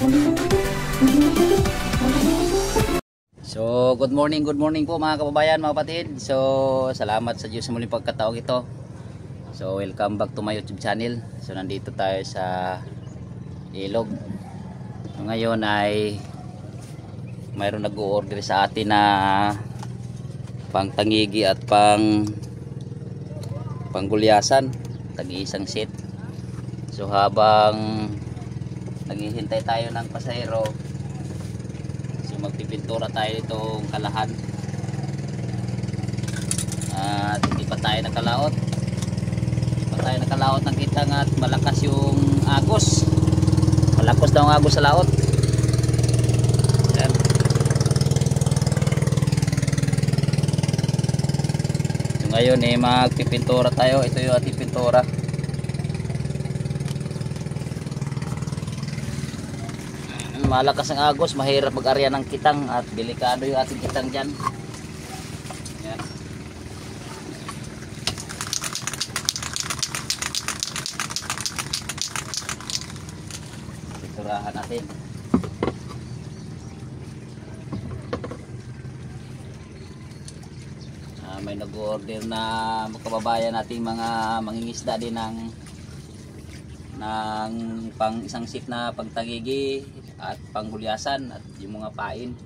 So, good morning po mga kababayan, mga kapatid. So, salamat sa Diyos sa muling pagkataong ito. So, welcome back to my YouTube channel. So, nandito tayo sa ilog. So, ngayon ay mayroon nag-o-order sa atin na pang tangigi at panggulyasan, tag-iisang set. So, habang naghihintay tayo ng pasahero, magpipintura tayo itong kalahan at hindi pa tayo nakalaot ng kitang at malakas yung agos, malakas daw ang agos sa laot. Yan. So ngayon magpipintura tayo. Ito yung ating pintura. Malakas ang agos, mahirap mag-arya ng kitang at delikado yung ating kitang dyan. Yan. Piturahan natin. May nag-order na kababayan nating mga mangingisda din ng pang isang shift na pagtagigi at panggulyasan at yung mga pain.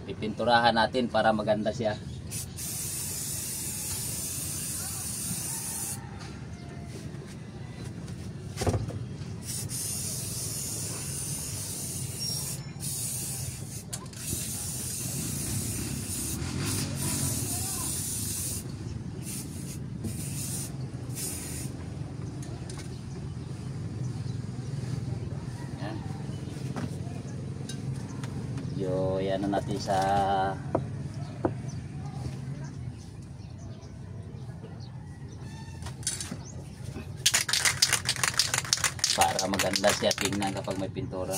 Pipinturahan natin para maganda siya. Yan na natin sa para maganda siya tingnan kapag may pintura.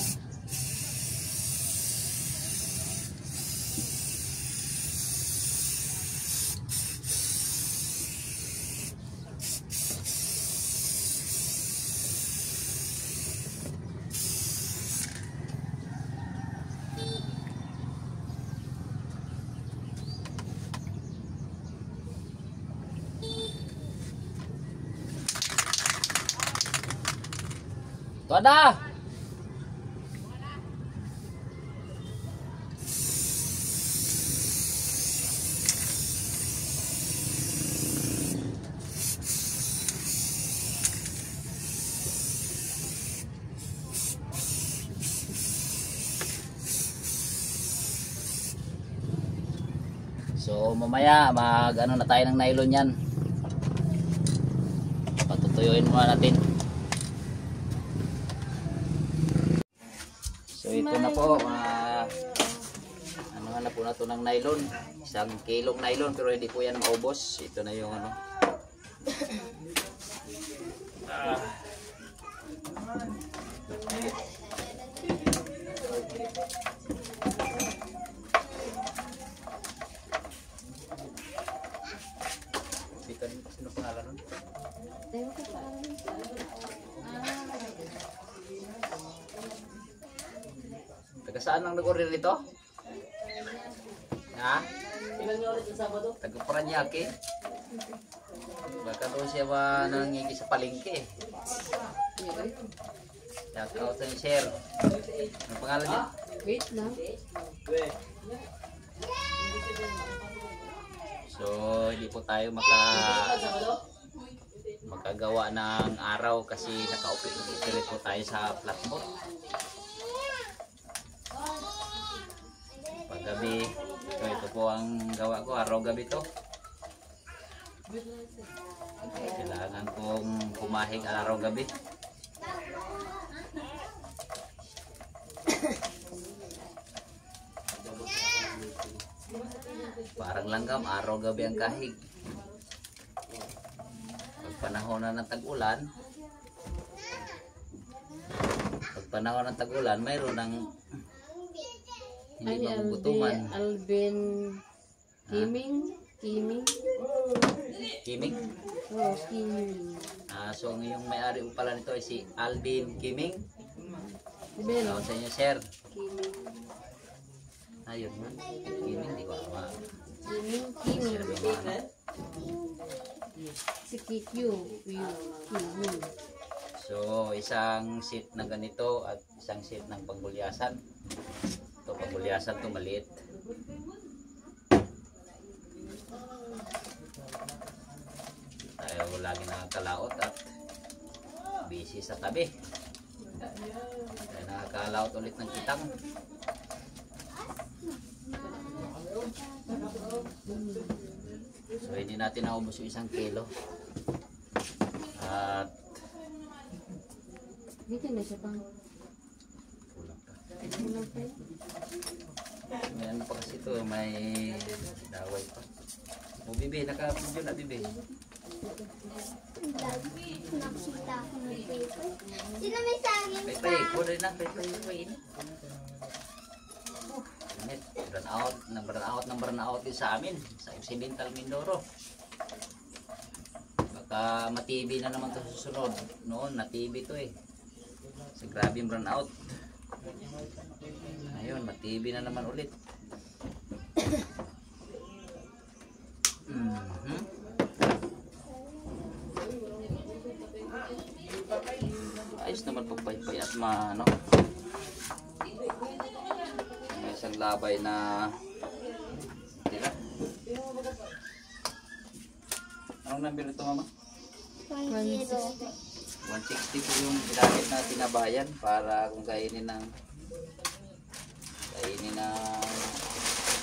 Ada. So mamaya mag-ano na tayo ng nylon yan. Patutuyuin muna natin. So ito na po, ano na po na ito ng nylon, 1 kilong nylon, pero hindi po yan maubos. Ito na yung ano. Sino pangalan nun? Saan ang nag-order nito? Ha? Ilang oras sa Sabado? Taga-Paranaque. Baka doon siya ba nangingigi sa palengke? Shout out and share. Ang pangalan niya? Wait lang. So, hindi po tayo makagawa ng araw kasi naka-operate po tayo sa flatboat. Paggabi, ito po ang gawa ko, araw-gabi to. Kailangan kong kumahing araw-gabi. Parang langgam, araw-gabi ang kahig. Pag panahon na ng tag-ulan, panahon ng tag-ulan, mayroon ng hindi Ay, magugutuman. Alvin Kiming. Kiming? Oh, Kiming. So yung may-ari po pala nito ay si Alvin Kiming. Sabihin, Ano sa inyo, sir? Kiming. Ayun man. Kiming, di ko alam. Kiming. Si KQ. Kiming. So, isang seat na ganito at isang seat ng panggulyasan. Ito, panggulyasan to maliit. Tayo lagi nakakalaot at busy sa tabi. Tayo nakakalaot ulit ng kitang. So, hindi natin naubos yung 1 kilo. At Dito na siya pang. kulang pa. Ano pa yun? May ano pa kasi ito, may daway pa. O bibi, naka-video na bibi. Nakita ko ng paper. Sino may saging sa? Paypay, kunin na, paypay. Burn out din sa amin, sa Occidental Mindoro. Baka ma-TV na naman ito susunod. Noon, na-TV ito eh. Kasi grabe yung burnout. Ayun, ma-TV na naman ulit. Ayos naman pagpaypay at ano. May isang labay na tira. Anong number ito, mama? 1-0. 160 po yung ginamit na tinabayan para kung kainin ng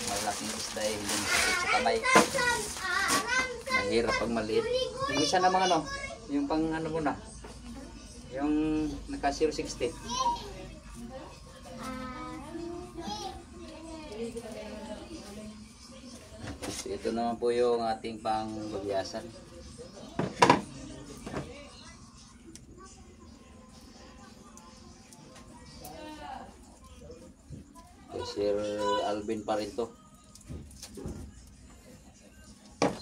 malaking isda eh, hindi sakit sa kamay. Mahirap pag maliit. Yung isa namang ano, yung pang ano muna, yung naka 060. So, ito naman po yung ating pang babiyasan. Sir Alvin pa rin to.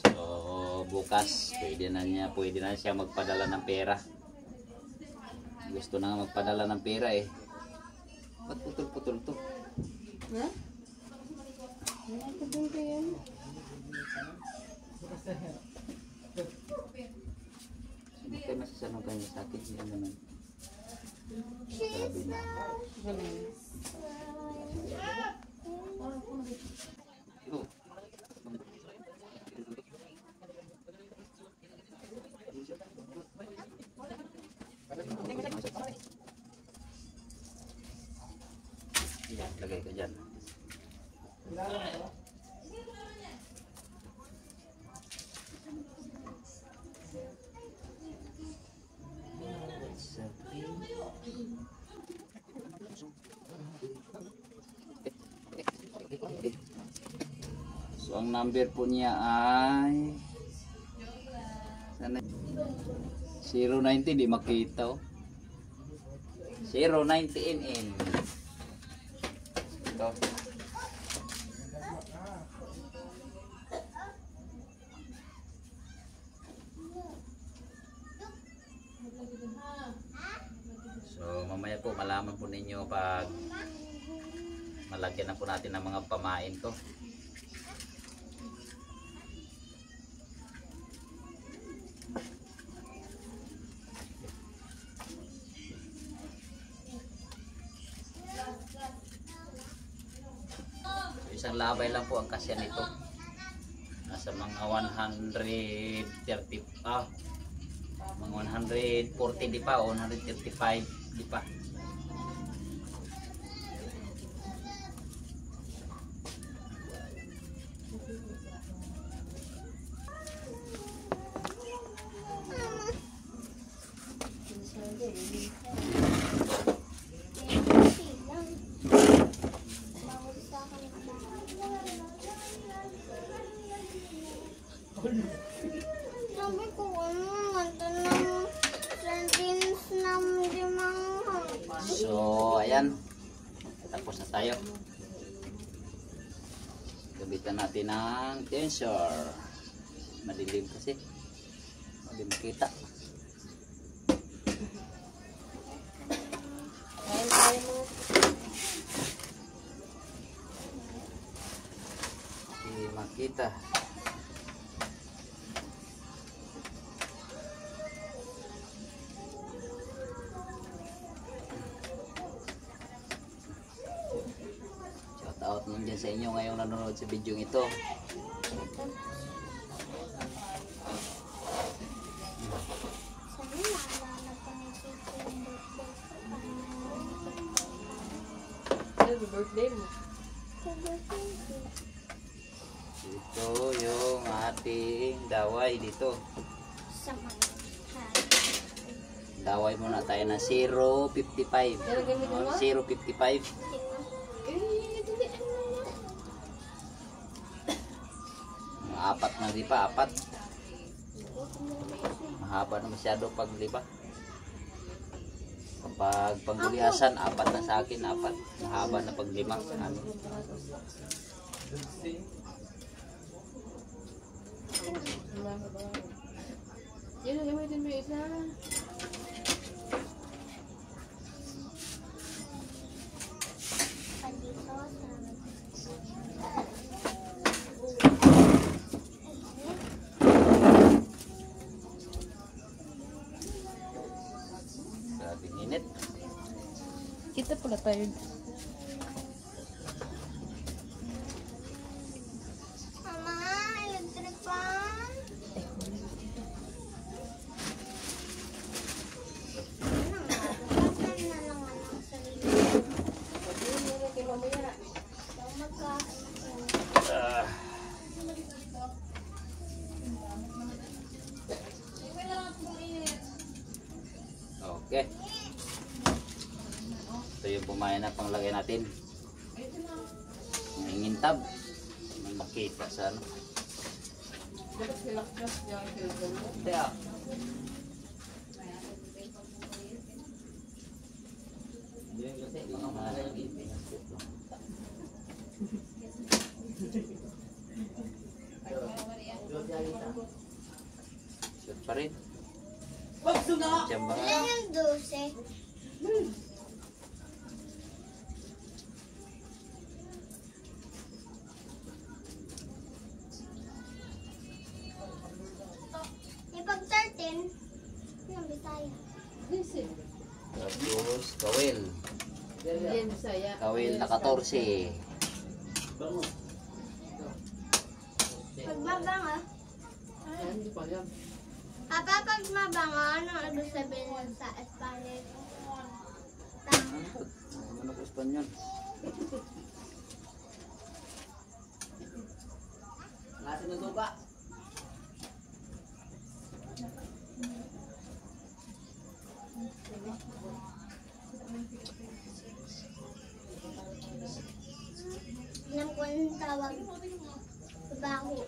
So bukas pwede na siya magpadala ng pera. Gusto na nga magpadala ng pera eh. Ba't putol-putol to? Ha? Wala ko din ko yan. Hindi kayo masasanong kayo sa akin. Yan naman. Grabe na. Oh. Yan, lagay ka dyan. So ang number po niya ay 090, di makita oh. 090 NN. Ito. So mamaya po malaman po ninyo pag malagyan na po natin ng mga pamain to. Isang labay lang po ang kasya nito. Nasa mga 130 mga 140 di pa o 135 di pa. Sabi ko ano, ganda ng sardines na limang So, ayan. Tapos na tayo. Gabitan natin ng tensor. Madilim kasi. Madilim kita. Kain tayo mga. Hindi makita. Shout out nun dyan sa inyo ngayong nanonood sa video ito. Sana naalala ko na yung birthday ko. Happy birthday mo. Sa birthday ko. Ito yung ating daway dito. Sa mga. Daway muna tayo na 0.55. Pero gamitin mo? 0.55. Apat na di pa, apat. Mahaba na masyado pag di ba? Kapag pangguliasan, apat na sa akin, apat. Mahaba na pag lima. Ano? Yun, gamitin mo yung isa. Pandito sa Grabing init. Kita pala tayo. Mama, electric fan. Ano nga? Bakit na lang ang sarili ko? Sabihin mo na kay mamaya. Daw magkain ko. Ah. Okay. Ito yung pumain na panglagay natin. Nangingintab. May makita sa ano. Kaya. Shoot pa rin. Diyan ba? Ilan yung 12? Ipag 13, yung Bisaya. Listen. Tapos kawil. Yan, Bisaya. Kawil na 14. Pagmabango, Hindi pa alam. Papa, pag mabango, anong ibig sabihin nun sa Espanyol? Tang. Ano ko Espanyol? Lasa ng tuba. Alam ko anong tawag. Babaho.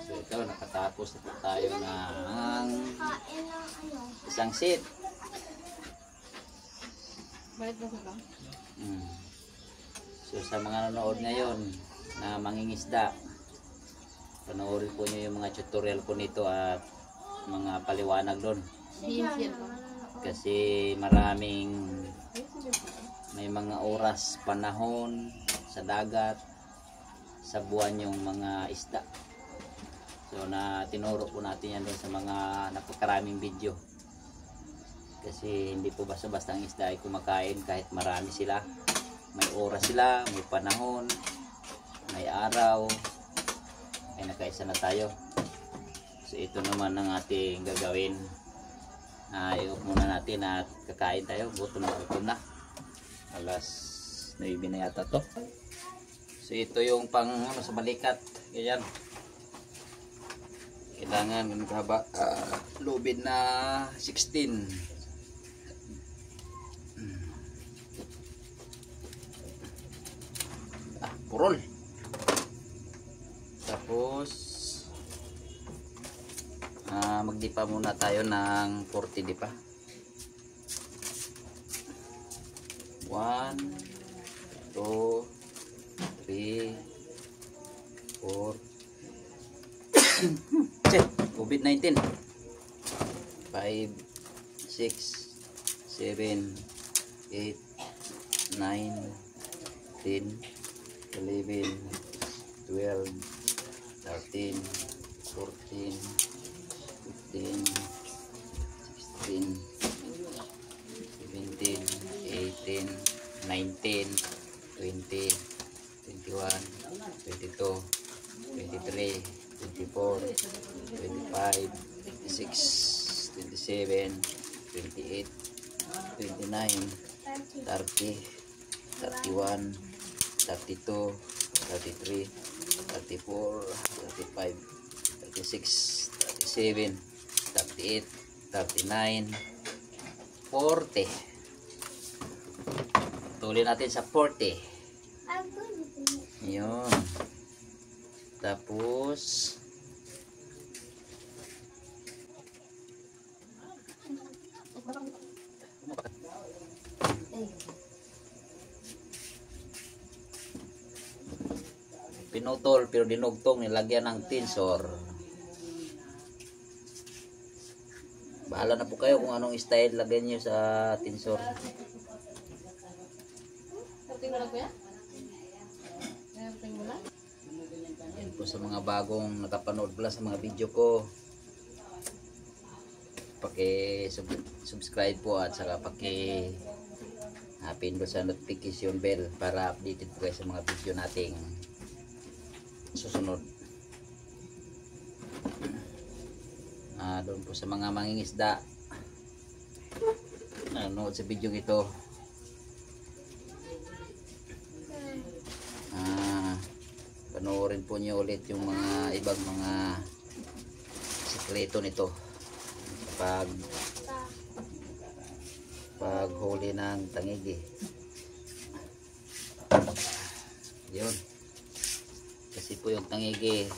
So ito, nakatapos na po tayo ng Kain ng ano. isang set. Balik na sa lang. So sa mga nanonood ngayon na mangingisda, panoorin po nyo yung mga tutorial po nito at mga paliwanag doon. Yan pa. Kasi may mga oras, panahon sa dagat, sa buwan yung mga isda. So na tinuro po natin yan doon sa mga napakaraming video. Kasi hindi po basta-basta ang isda ay kumakain kahit marami sila. May oras sila, may panahon, may araw. Ay nakaisa na tayo. So ito naman ang ating gagawin. I-off muna natin at kakain tayo. Gutom na. Alas 9 na yata to. So ito yung pang sa balikat. Ganyan. Kailangan ganun kahaba. Lubid na 16. Purol. Ito. Tapos magdipa muna tayo ng 40 dipa. 1 2 3 4 COVID-19 5 6 7 8 9 10 11 12 13 14 15 16 17 18 19 20 21 22 23 24 25 26 27 28 29 30 31 32 33 34 35 36 37 38 39 40. Tuloy natin sa 40. Yun. Tapos pinutol pero dinugtong, nilagyan ng tinsor. Bahala na po kayo kung anong style lagyan nyo sa tinsor. Yan po sa mga bagong nakapanood pala sa mga video ko, subscribe po at saka pindot sa notification bell para updated po kayo sa mga video nating susunod. Doon po sa mga mangingisda nanonood sa video ito, panoorin po niyo ulit yung mga ibang mga sikreto nito pag huli ng tangigi. Yun, kasi po yung tangigi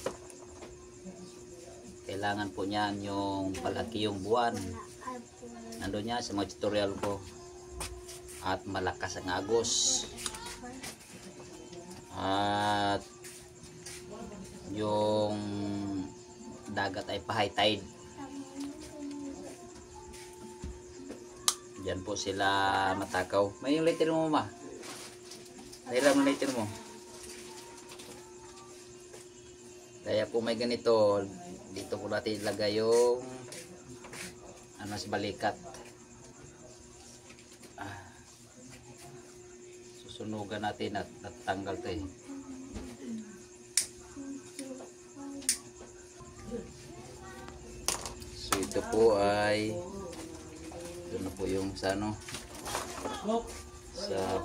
kailangan po niyan yung palaki yung buwan. Nandun niya sa mga tutorial ko. At malakas ang agos. At yung dagat ay pa high tide. Diyan po sila matakaw. May yung lighter mo, ma? Nahiram ang lighter mo. Kaya po may ganito, dito po natin ilagay yung sa balikat. Susunugan natin at natanggal to eh. So ito po ay ito na po yung sa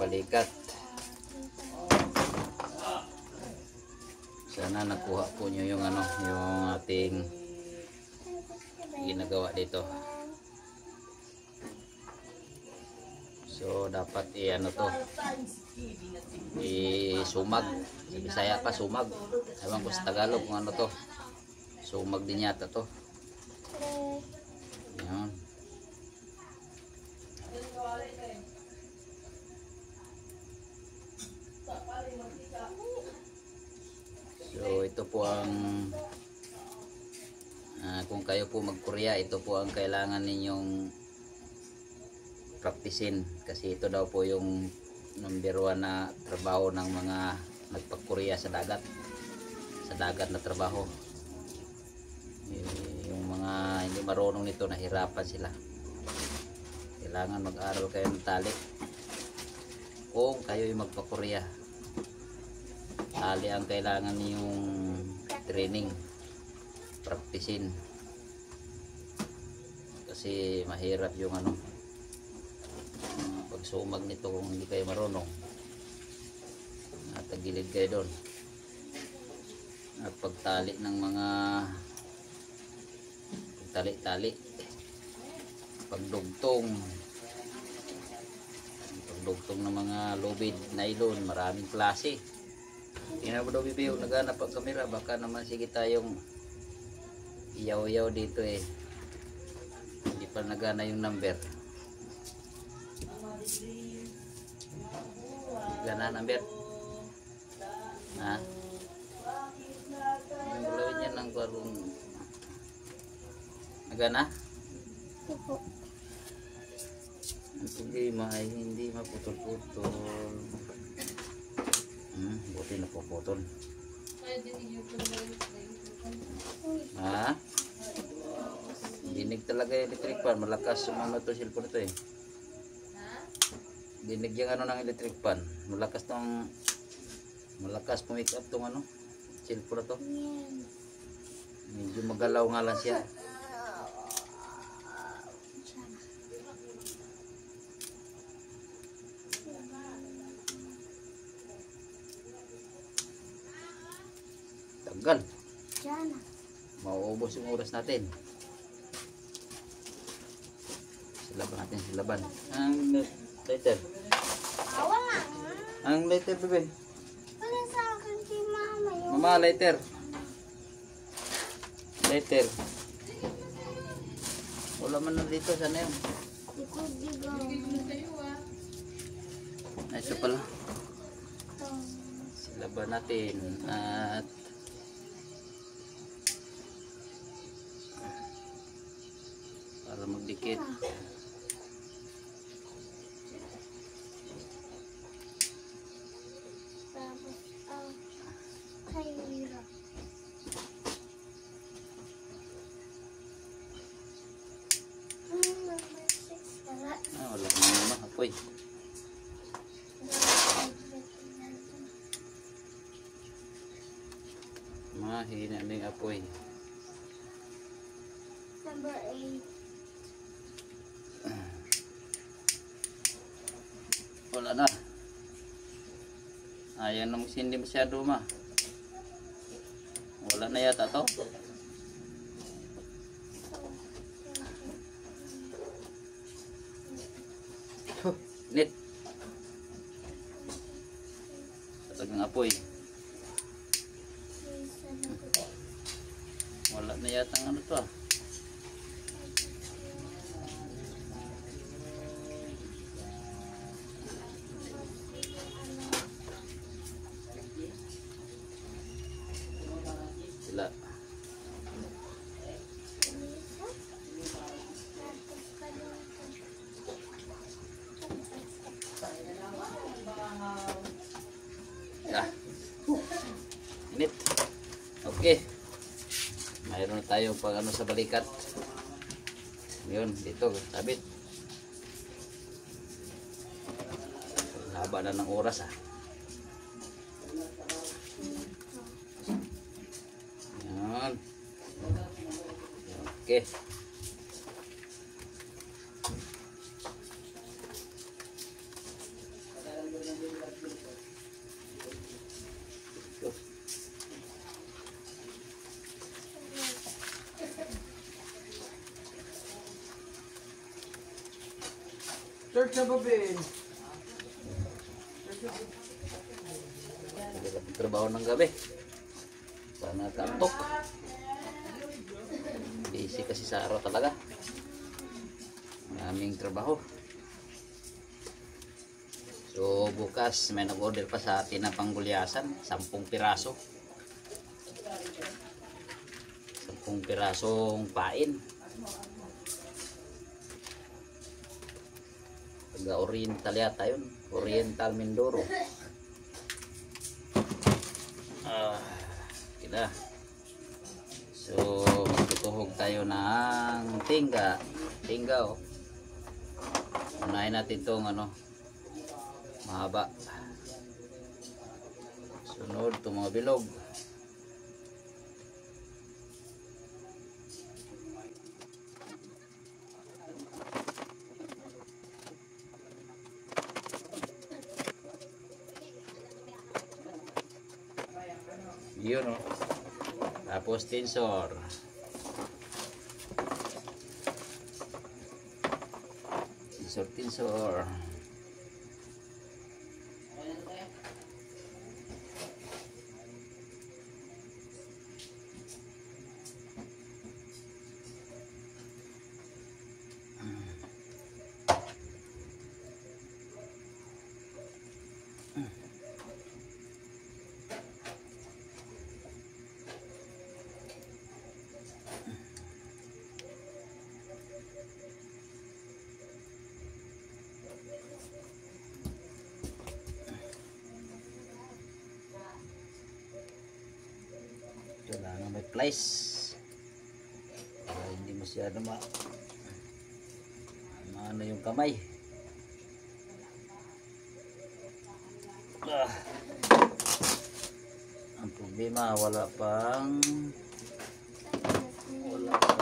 balikat. Sana nakuha po nyo yung yung ating ginagawa dito. So dapat to sumag. Sa Bisaya pa sumag. Ewan ko sa Tagalog kung ano to. Sumag din yata to. Yan. So ito po ang kung kayo po mag-Korea, ito po ang kailangan ninyong praktisin, kasi ito daw po yung number 1 na trabaho ng mga nagpa-Korea sa dagat na trabaho. Yung mga hindi marunong nito, nahirapan sila. Kailangan mag-aral kayo ng tali kung kayo yung magpa-Korea. Tali ang kailangan niyong training, praktisin, kasi mahirap yung pagsumag nito kung hindi kayo marunong. Natagilid kayo doon at pagtali ng mga tali, pagdugtong ng mga lubid, nylon, maraming klase. Tingnan mo daw bibi yung naghanap ang kamera. Baka naman sige tayong iyaw-iyaw dito eh. Hindi pa nagana yung number. Gana number. Ha? Ang gulawin yan ng kwarong. Nagana? Opo. Ang problema ay hindi maputol-putol. Buti napuputol. Ha? Dinig talaga yung electric fan. Malakas sumama ito cellphone ito eh. Dinig yung ano ng electric fan. Malakas pumick up tong ano cellphone ito. Medyo magalaw nga lang siya. Tagal. Diyan. Mauubos yung oras natin. Silaban natin, silaban. Ang lighter. Wala. Ang lighter, bebe. Wala sa akin si mama yung... Mama, lighter. Lighter. Wala man na dito. Sana yun? Likod diba? Ito pala. Silaban natin. At para magdikit. Tapos, kahirap. Number 6 pala. Wala ka naman. Apoy. Mahina na yung apoy. Number 8. Wala na. Ayaw na hindi masyado ma. Wala na yata to. Nit. Talagang apoy. Wala na yata ang ano to ah. Sila. Ya. Init. Okay. Mayroon na tayo pag ano sa balikat. Yun, dito, tabit. Haba na ng oras ah. Yan. Okay. Church na babin. Trabaho ng gabi. Para nakaantok. Busy kasi sa araw talaga. Maraming trabaho. So bukas may nag-order pa sa atin na panggulyasan. 10 piraso. 10 pirasong pain. Taga-Oriental yata yun. Oriental Mindoro. Kita. So magtutuhog tayo ng tingga. Tingga oh. Unahin natin tong ano, mahaba. Sunod itong mga bilog. Yun o. Tapos tinsor. Tinsor. clockwise para hindi masyado maano yung kamay. Ang problema wala pa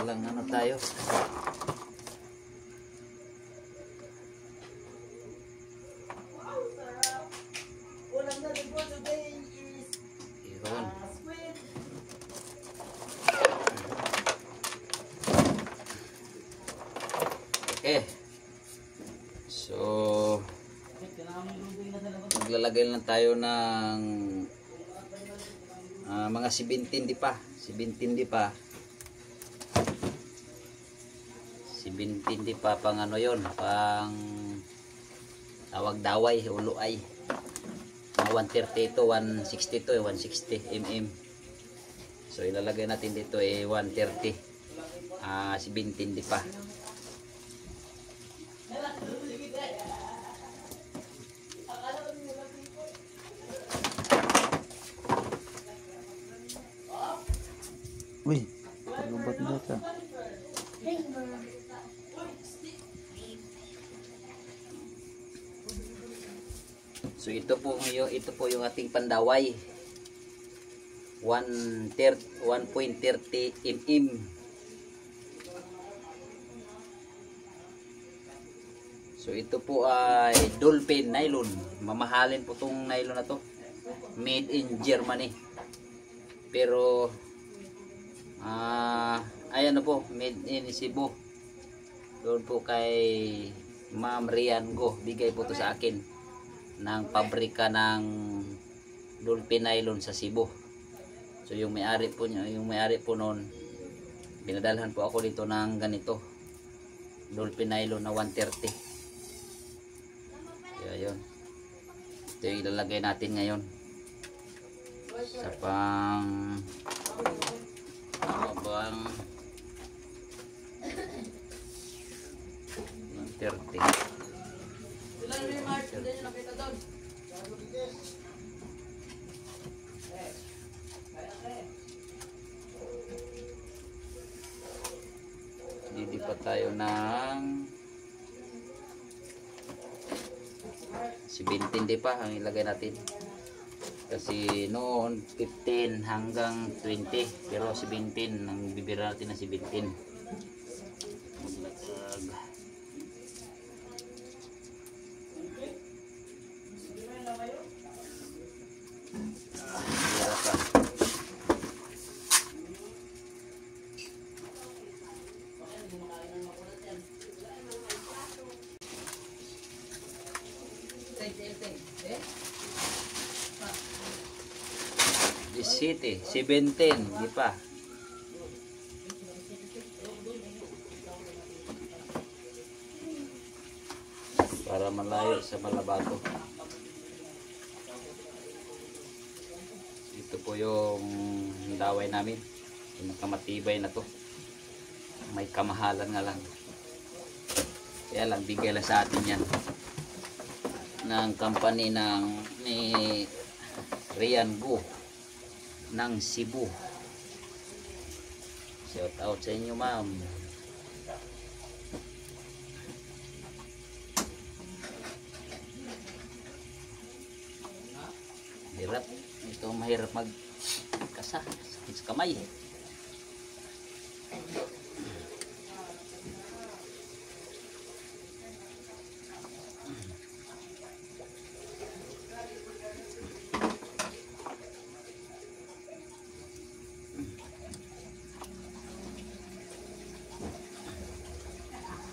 lang ano tayo. Iron. Okay. So maglalagay lang tayo ng mga 17 di pa 17 di pa pang ano yon, pang tawag daway uluay, mga 130 to 160 to 160 mm. So ilalagay natin dito 130 17 di pa. Uy, lubat na ito. So ito po yung ating pandaway. 1.30 mm. So ito po ay Dolphin nylon. Mamahalin po tong nylon na to. Made in Germany. Pero ayan na po, made in Cebu. Doon po kay Ma'am Rian Go, bigay po to sa akin ng pabrika ng Dolphin nylon sa Cebu. So yung may-ari po noon, pinadalhan po ako dito ng ganito, Dolphin nylon na 130. Kaya yun, ito yung ilalagay natin ngayon sa pang bang 130. Hindi pa tayo ng 17 di pa ang ilagay natin. Kasi noon 15 hanggang 20, pero 17 ang bibira natin na 17. City 17 di pa. Para malayo sa Malabato. Ito po yung daway namin. Matibay na to. May kamahalan nga lang. Kaya lang bigay lang sa atin yan ng company ni Rian Go ng Cebu. Shout out sa inyo, ma'am. Hirap ito, mahirap magkasa sa kamay.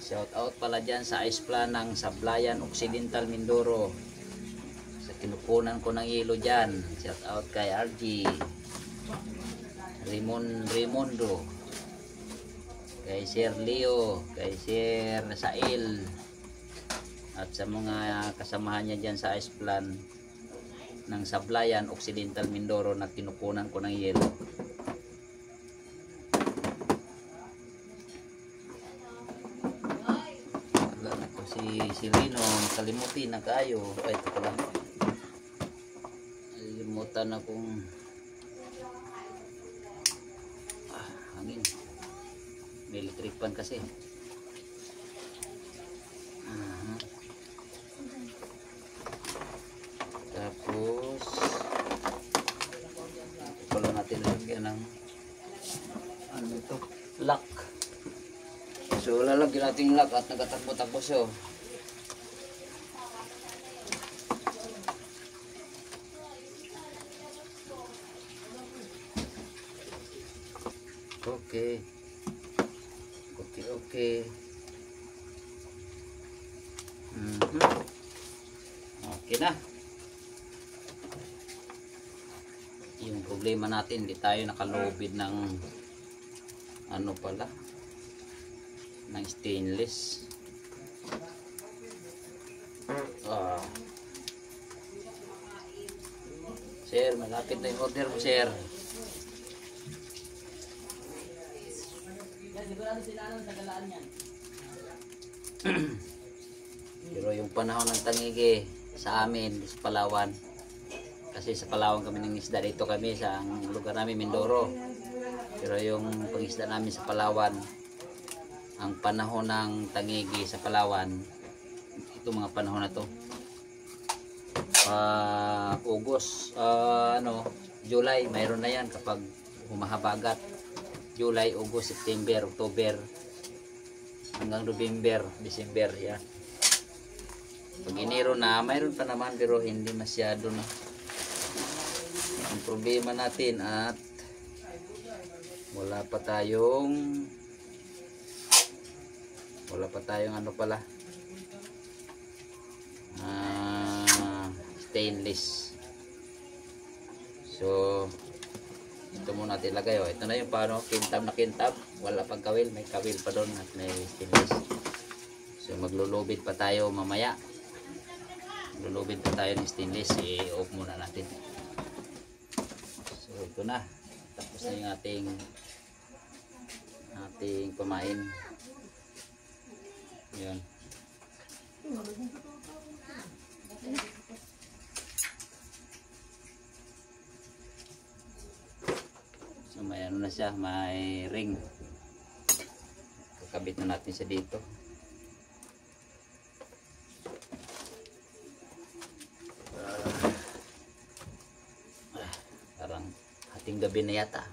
Shout out pala dyan sa ice plan ng Sablayan Occidental Mindoro. Sa kinukunan ko ng ilo dyan. Shout out kay RG Raimundo, kay Sir Leo, kay Sir Sail, at sa mga kasamahan niya dyan sa ice plan ng Sablayan Occidental Mindoro na kinukunan ko ng yelo. Si Lino, kalimutin na kayo. Ay, ito pala. Kalimutan akong electric fan kasi. Tapos pala natin lagyan ng ano ito, lock. So lalagyan natin yung lock at nagatakbo-takbo siya. Okay. Okay. Okay na. Yung problema natin, hindi tayo nakalubid ng ano pala, ng stainless. Sir, malapit na yung order mo, sir. Pero yung panahon ng tangigi sa amin sa Palawan, kasi sa Palawan kami ng isda, dito kami sa lugar namin Mindoro. Pero yung pangisda namin sa Palawan, ang panahon ng tangigi sa Palawan, ito mga panahon na to, July, mayroon na yan kapag humahabagat. July, August, September, October, hanggang November, December, yan. Pag Enero na, mayroon pa naman pero hindi masyado na. Ang problema natin at wala pa tayong ano pala, stainless. So ito muna natin lagay. Ito na yung paano, kintab na kintab, wala pang kawil, may kawil pa doon at may stainless. So maglulubid pa tayo mamaya, maglulubid pa tayo ng stainless. I-off muna natin. So ito na, tapos na yung ating pamain. Yun. So may ano na siya, may ring. Kakabit na natin siya dito. Parang hating gabi na yata.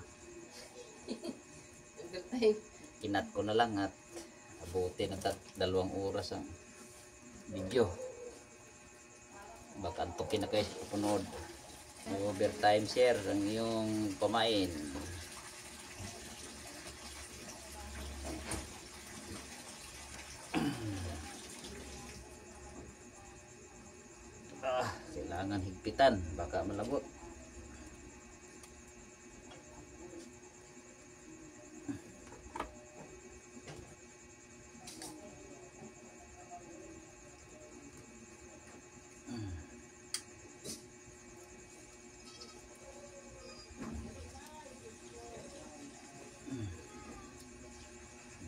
Inat ko na lang at abuti na 2 oras ang video. Baka antukin na kayo sa pupunod. Overtime share ang iyong pamain. Kailangan higpitan, baka malabot.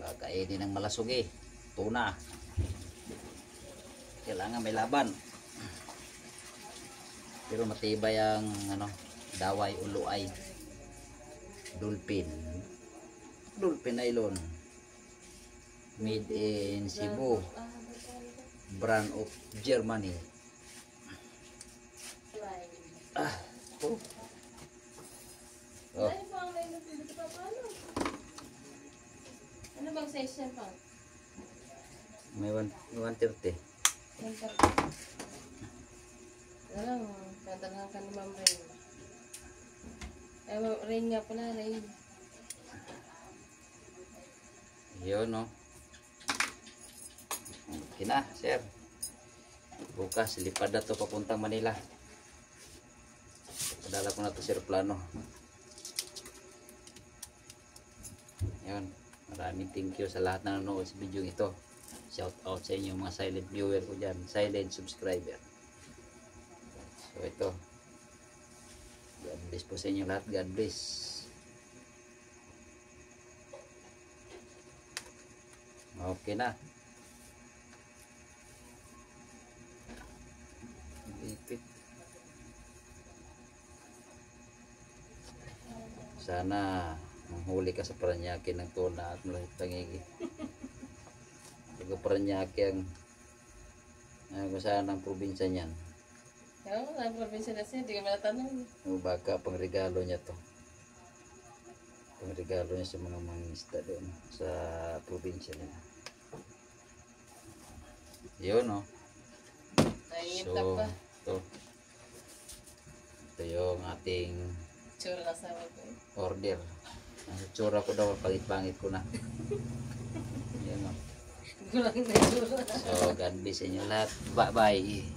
Baka din ng malasugi, tuna. Kailangan may laban. Pero matibay ang daway o luay. Dolphin nylon, made in Cebu, brand of Germany. Ano bang size yan pa? May 130. Alam mo, tatanghan ka ni Ma'am Rain. Ay, Rain nga pala, Rain. Yun, no? Okay na, sir. Bukas, lipad na to papuntang Manila. Padala ko na to sa aeroplano. Yun. Maraming thank you sa lahat na nanonood sa video ito. Shout out sa inyo mga silent viewer ko dyan. Silent subscriber. So ito. God bless po sa inyo lahat. God bless. Okay na. Ipit. Sana Manghuli ka sa Paranaque ng tuna at malaki pangigi. Taga Paranaque ang kung saan ang probinsya niyan. Oo, sa probinsya na siya, hindi ka malatanong. O baka pang regalo niya to. Pang regalo niya sa mga mangingisda doon sa probinsya niya. Yun o. Nangingita So, pa. ito yung ating Tsura na sa ko. order. Ang tsura ko daw, pangit-pangit ko na. Yan o. Gulang na tsura. So, God bless sa inyo lahat. Bye-bye.